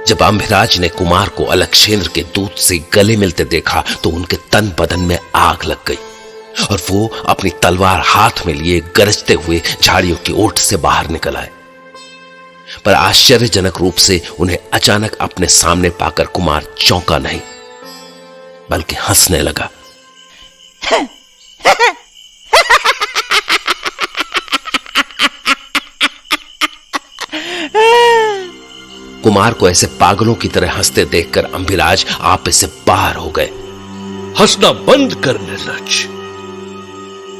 जब अम्भिराज ने कुमार को अलक्षेंद्र के दूत से गले मिलते देखा तो उनके तन बदन में आग लग गई और वो अपनी तलवार हाथ में लिए गरजते हुए झाड़ियों की ओट से बाहर निकल आए। पर आश्चर्यजनक रूप से उन्हें अचानक अपने सामने पाकर कुमार चौंका नहीं, बल्कि हंसने लगा। कुमार को ऐसे पागलों की तरह हंसते देखकर अम्भिराज आपे से बाहर हो गए। हंसना बंद कर निर्लज्ज,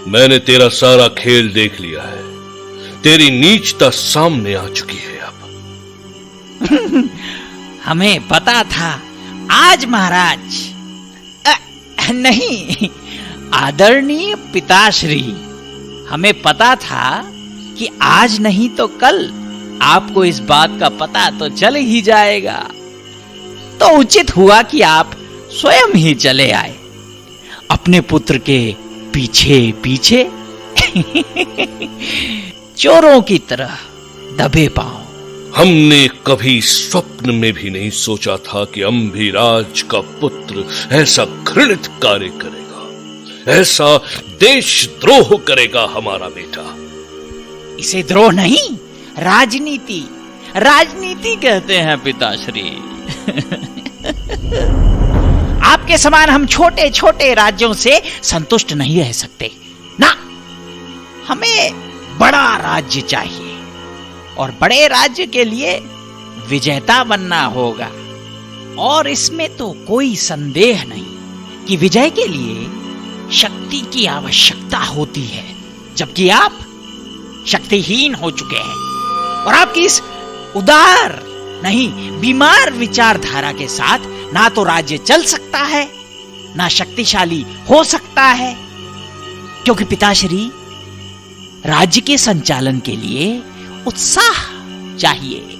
मैंने तेरा सारा खेल देख लिया है। तेरी नीचता सामने आ चुकी है अब। हमें पता था आज महाराज, नहीं आदरणीय पिताश्री, हमें पता था कि आज नहीं तो कल आपको इस बात का पता तो चल ही जाएगा, तो उचित हुआ कि आप स्वयं ही चले आए अपने पुत्र के पीछे पीछे चोरों की तरह दबे पांव। हमने कभी स्वप्न में भी नहीं सोचा था कि अम्भिराज का पुत्र ऐसा घृणित कार्य करेगा, ऐसा देशद्रोह करेगा हमारा बेटा। इसे द्रोह नहीं, राजनीति, राजनीति कहते हैं पिताश्री। आपके समान हम छोटे छोटे राज्यों से संतुष्ट नहीं रह सकते ना, हमें बड़ा राज्य चाहिए और बड़े राज्य के लिए विजेता बनना होगा। और इसमें तो कोई संदेह नहीं कि विजय के लिए शक्ति की आवश्यकता होती है, जबकि आप शक्तिहीन हो चुके हैं और आपकी इस उदार नहीं बीमार विचारधारा के साथ ना तो राज्य चल सकता है ना शक्तिशाली हो सकता है, क्योंकि पिताश्री राज्य के संचालन के लिए उत्साह चाहिए।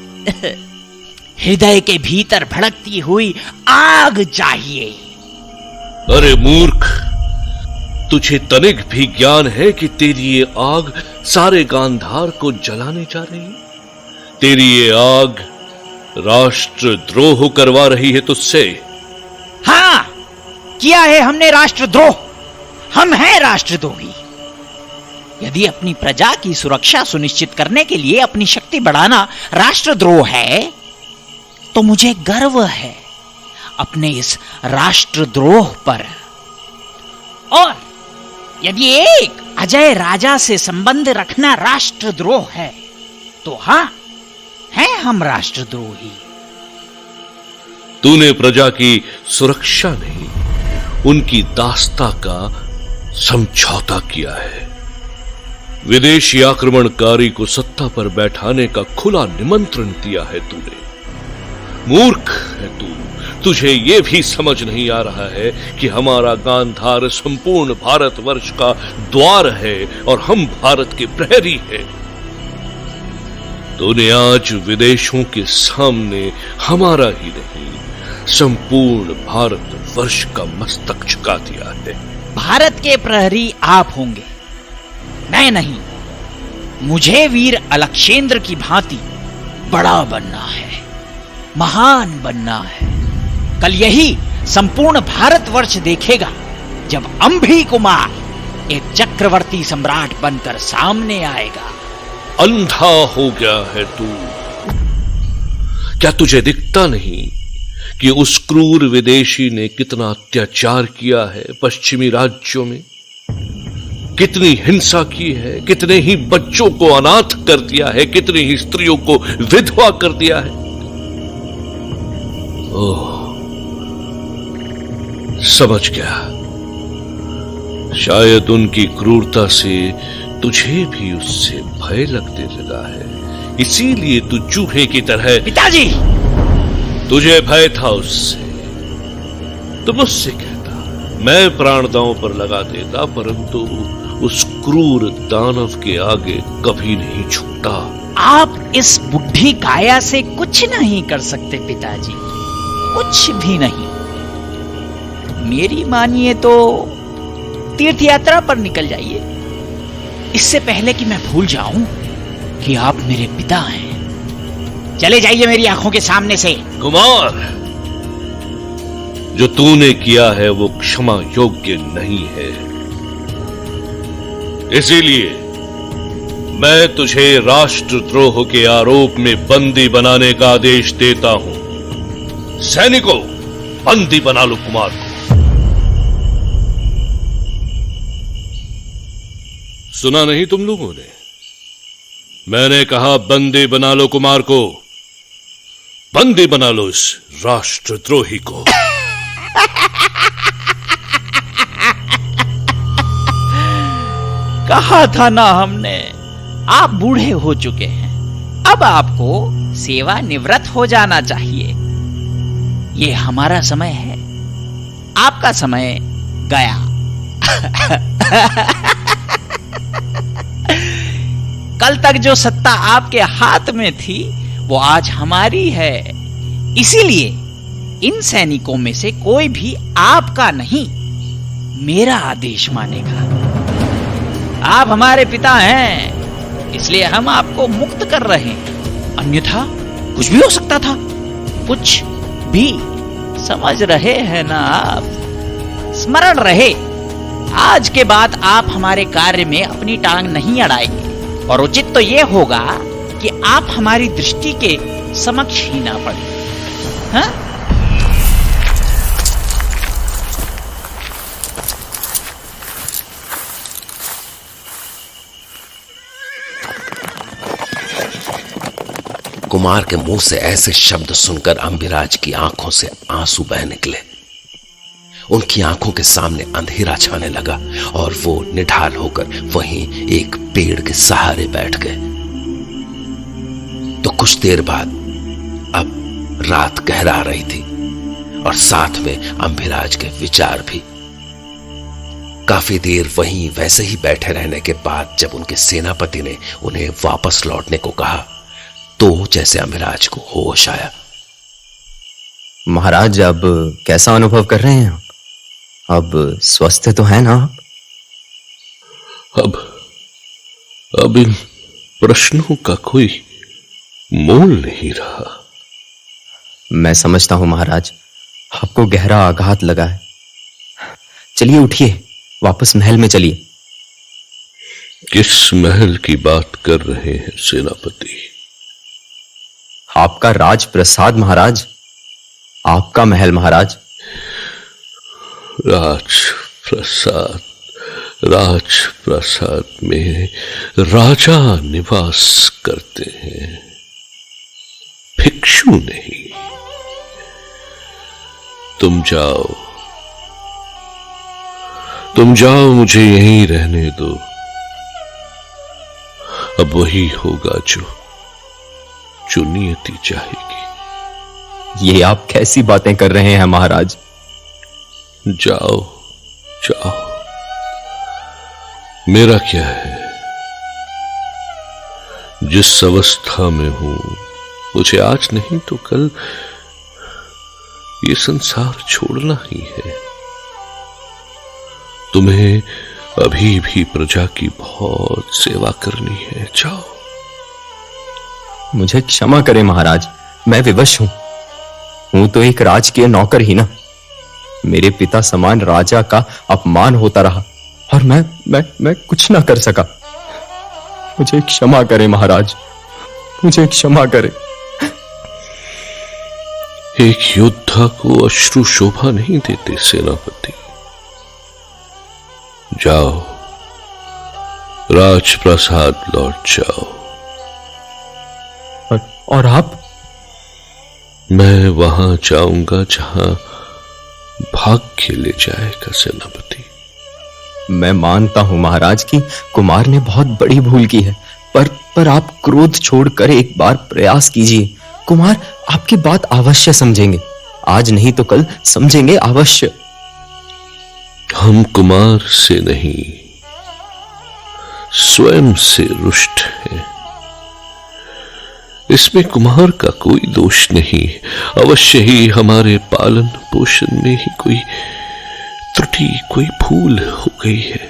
हृदय के भीतर भड़कती हुई आग चाहिए। अरे मूर्ख, तुझे तनिक भी ज्ञान है कि तेरी ये आग सारे गांधार को जलाने जा रही है? तेरी ये आग राष्ट्रद्रोह करवा रही है तुझसे। हाँ, किया है हमने राष्ट्रद्रोह, हम हैं राष्ट्रद्रोही। यदि अपनी प्रजा की सुरक्षा सुनिश्चित करने के लिए अपनी शक्ति बढ़ाना राष्ट्रद्रोह है, तो मुझे गर्व है अपने इस राष्ट्रद्रोह पर। और यदि एक अजय राजा से संबंध रखना राष्ट्रद्रोह है, तो हां, हैं हम राष्ट्रद्रोही। तूने प्रजा की सुरक्षा नहीं, उनकी दास्ता का समझौता किया है। विदेशी आक्रमणकारी को सत्ता पर बैठाने का खुला निमंत्रण दिया है तूने। मूर्ख है तू, तुझे यह भी समझ नहीं आ रहा है कि हमारा गांधार संपूर्ण भारतवर्ष का द्वार है और हम भारत के प्रहरी हैं। तूने आज विदेशों के सामने हमारा ही नहीं, संपूर्ण भारतवर्ष का मस्तक झुका दिया है। भारत के प्रहरी आप होंगे, मैं नहीं। मुझे वीर अलक्षेंद्र की भांति बड़ा बनना है, महान बनना है। कल यही संपूर्ण भारतवर्ष देखेगा जब अम्भी कुमार एक चक्रवर्ती सम्राट बनकर सामने आएगा। अंधा हो गया है तू। क्या तुझे दिखता नहीं कि उस क्रूर विदेशी ने कितना अत्याचार किया है पश्चिमी राज्यों में? कितनी हिंसा की है, कितने ही बच्चों को अनाथ कर दिया है, कितनी ही स्त्रियों को विधवा कर दिया है। ओह, समझ गया। शायद उनकी क्रूरता से तुझे भी उससे भय लगने लगा है, इसीलिए तू चूहे की तरह। पिताजी, तुझे भय था उससे तो मुझसे कहता, मैं प्राण दांव पर लगा देता, परंतु उस क्रूर दानव के आगे कभी नहीं झुकता। आप इस बुढ़ी काया से कुछ नहीं कर सकते पिताजी, कुछ भी नहीं। मेरी मानिए तो तीर्थ यात्रा पर निकल जाइए, इससे पहले कि मैं भूल जाऊं कि आप मेरे पिता हैं। चले जाइए मेरी आंखों के सामने से। कुमार, जो तूने किया है वो क्षमा योग्य नहीं है, इसीलिए मैं तुझे राष्ट्रद्रोह के आरोप में बंदी बनाने का आदेश देता हूं। सैनिकों, बंदी बना लो कुमार को। सुना नहीं तुम लोगों ने? मैंने कहा बंदी बना लो कुमार को। बंदी बना लो इस राष्ट्रद्रोही को। कहा था ना हमने, आप बूढ़े हो चुके हैं, अब आपको सेवानिवृत्त हो जाना चाहिए। ये हमारा समय है, आपका समय गया। कल तक जो सत्ता आपके हाथ में थी वो आज हमारी है, इसीलिए इन सैनिकों में से कोई भी आपका नहीं मेरा आदेश मानेगा। आप हमारे पिता हैं, इसलिए हम आपको मुक्त कर रहे हैं, अन्यथा कुछ भी हो सकता था। कुछ भी, समझ रहे हैं ना आप? स्मरण रहे, आज के बाद आप हमारे कार्य में अपनी टांग नहीं अड़ाएंगे, और उचित तो यह होगा कि आप हमारी दृष्टि के समक्ष ही ना पड़े। हाँ? कुमार के मुंह से ऐसे शब्द सुनकर अंबिराज की आंखों से आंसू बह निकले। उनकी आंखों के सामने अंधेरा छाने लगा और वो निढाल होकर वहीं एक पेड़ के सहारे बैठ गए। तो कुछ देर बाद अब रात गहरा रही थी और साथ में अंबिराज के विचार भी। काफी देर वहीं वैसे ही बैठे रहने के बाद जब उनके सेनापति ने उन्हें वापस लौटने को कहा तो जैसे अंबिराज को होश आया। महाराज, अब कैसा अनुभव कर रहे हैं आप? अब स्वस्थ तो है ना आप? अब इन प्रश्नों का कोई मोल नहीं रहा। मैं समझता हूं महाराज, आपको गहरा आघात लगा है। चलिए उठिए, वापस महल में चलिए। किस महल की बात कर रहे हैं सेनापति? आपका राजप्रसाद महाराज, आपका महल महाराज। राजप्रसाद में राजा निवास करते हैं, भिक्षु नहीं। तुम जाओ, मुझे यहीं रहने दो। अब वही होगा जो नियति चाहेगी। ये आप कैसी बातें कर रहे हैं महाराज? जाओ, मेरा क्या है? जिस अवस्था में हूं, मुझे आज नहीं तो कल ये संसार छोड़ना ही है। तुम्हें अभी भी प्रजा की बहुत सेवा करनी है। जाओ। मुझे क्षमा करें महाराज, मैं विवश हूं तो एक राजकीय नौकर ही ना। मेरे पिता समान राजा का अपमान होता रहा और मैं कुछ ना कर सका। मुझे क्षमा करें महाराज, मुझे क्षमा करें। एक योद्धा को अश्रु शोभा नहीं देते सेनापति। जाओ, राजप्रसाद लौट जाओ। और आप? मैं वहां जाऊंगा जहां भाग्य ले जाएगा सेनापति। मैं मानता हूं महाराज कि कुमार ने बहुत बड़ी भूल की है, पर आप क्रोध छोड़कर एक बार प्रयास कीजिए। कुमार आपकी बात अवश्य समझेंगे, आज नहीं तो कल समझेंगे अवश्य। हम कुमार से नहीं, स्वयं से रुष्ट हैं। इसमें कुमार का कोई दोष नहीं। अवश्य ही हमारे पालन पोषण में ही कोई त्रुटि, कोई भूल हो गई है।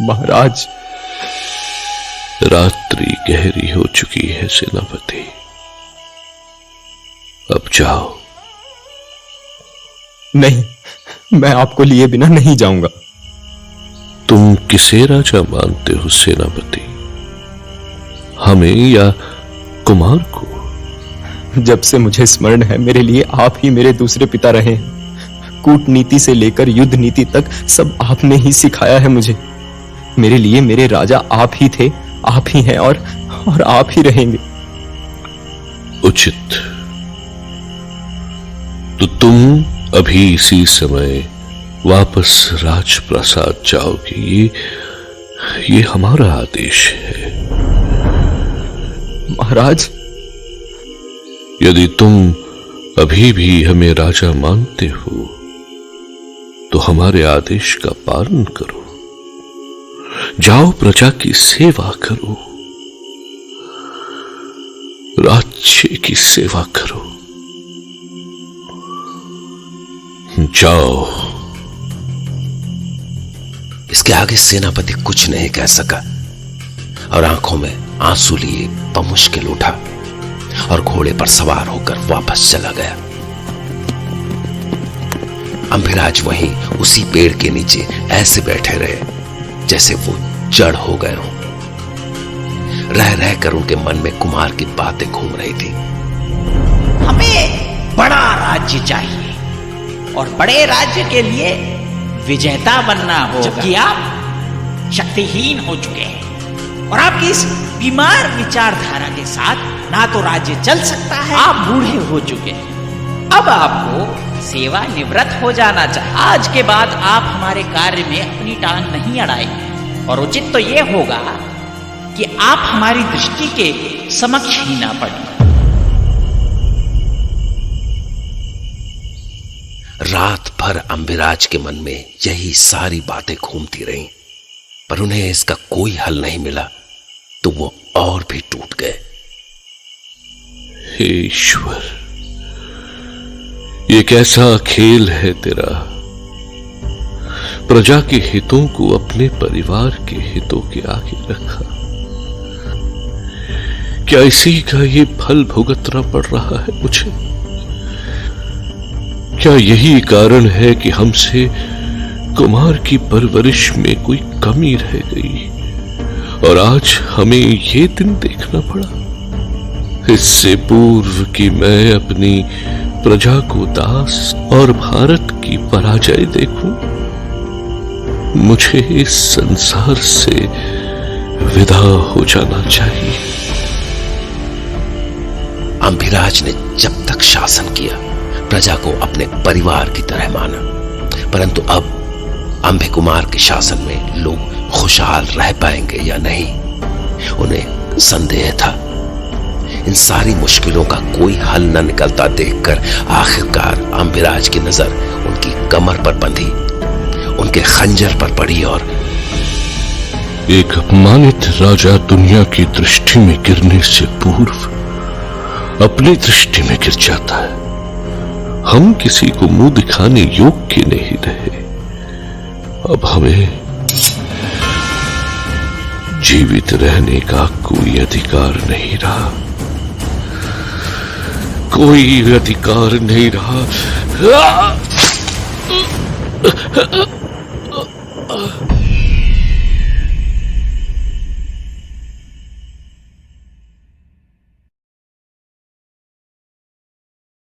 महाराज, रात्रि गहरी हो चुकी है सेनापति, अब जाओ। नहीं, मैं आपको लिए बिना नहीं जाऊंगा। तुम किसे राजा मानते हो सेनापति, हमें या कुमार को? जब से मुझे स्मरण है, मेरे लिए आप ही मेरे दूसरे पिता रहे हैं। कूटनीति से लेकर युद्ध नीति तक सब आपने ही सिखाया है मुझे। मेरे लिए मेरे राजा आप ही थे, आप ही हैं और आप ही रहेंगे। उचित। तो तुम अभी इसी समय वापस राजप्रासाद जाओगे, ये हमारा आदेश है। महाराज, यदि तुम अभी भी हमें राजा मानते हो तो हमारे आदेश का पालन करो, जाओ प्रजा की सेवा करो, राज्य की सेवा करो, जाओ। इसके आगे सेनापति कुछ नहीं कह सका और आंखों में आंसू लिए बमुश्किल उठा और घोड़े पर सवार होकर वापस चला गया। अम्भिराज वहीं उसी पेड़ के नीचे ऐसे बैठे रहे जैसे वो जड़ हो गए हों। रह रहकर उनके मन में कुमार की बातें घूम रही थी। हमें बड़ा राज्य चाहिए और बड़े राज्य के लिए विजेता बनना होगा, जबकि आप शक्तिहीन हो चुके हैं और आपकी इस बीमार विचारधारा के साथ ना तो राज्य चल सकता है, आप बूढ़े हो चुके हैं। अब आपको सेवा निवृत्त हो जाना चाहिए। आज के बाद आप हमारे कार्य में अपनी टांग नहीं अड़ाएंगे और उचित तो यह होगा कि आप हमारी दृष्टि के समक्ष ही ना पड़े। रात भर अम्बिराज के मन में यही सारी बातें घूमती रहीं, पर उन्हें इसका कोई हल नहीं मिला तो वो और भी टूट गए। हे ईश्वर, ये कैसा खेल है तेरा, प्रजा के हितों को अपने परिवार के हितों के आगे रखा। क्या इसी का ये फल भुगतना पड़ रहा है मुझे? क्या यही कारण है कि हमसे कुमार की परवरिश में कोई कमी रह गई और आज हमें ये दिन देखना पड़ा? इससे पूर्व कि मैं अपनी प्रजा को दास और भारत की पराजय देखूं, मुझे इस संसार से विदा हो जाना चाहिए। अम्भिराज ने जब तक शासन किया प्रजा को अपने परिवार की तरह माना, परंतु अब अंबे कुमार के शासन में लोग खुशहाल रह पाएंगे या नहीं, उन्हें संदेह था। इन सारी मुश्किलों का कोई हल न निकलता देखकर आखिरकार अम्भिराज की नजर उनकी कमर पर बंधी, उनके खंजर पर पड़ी और एक अपमानित राजा दुनिया की दृष्टि में गिरने से पूर्व अपनी दृष्टि में गिर जाता है। हम किसी को मुंह दिखाने योग्य नहीं रहे, अब हमें जीवित रहने का कोई अधिकार नहीं रहा, कोई अधिकार नहीं रहा।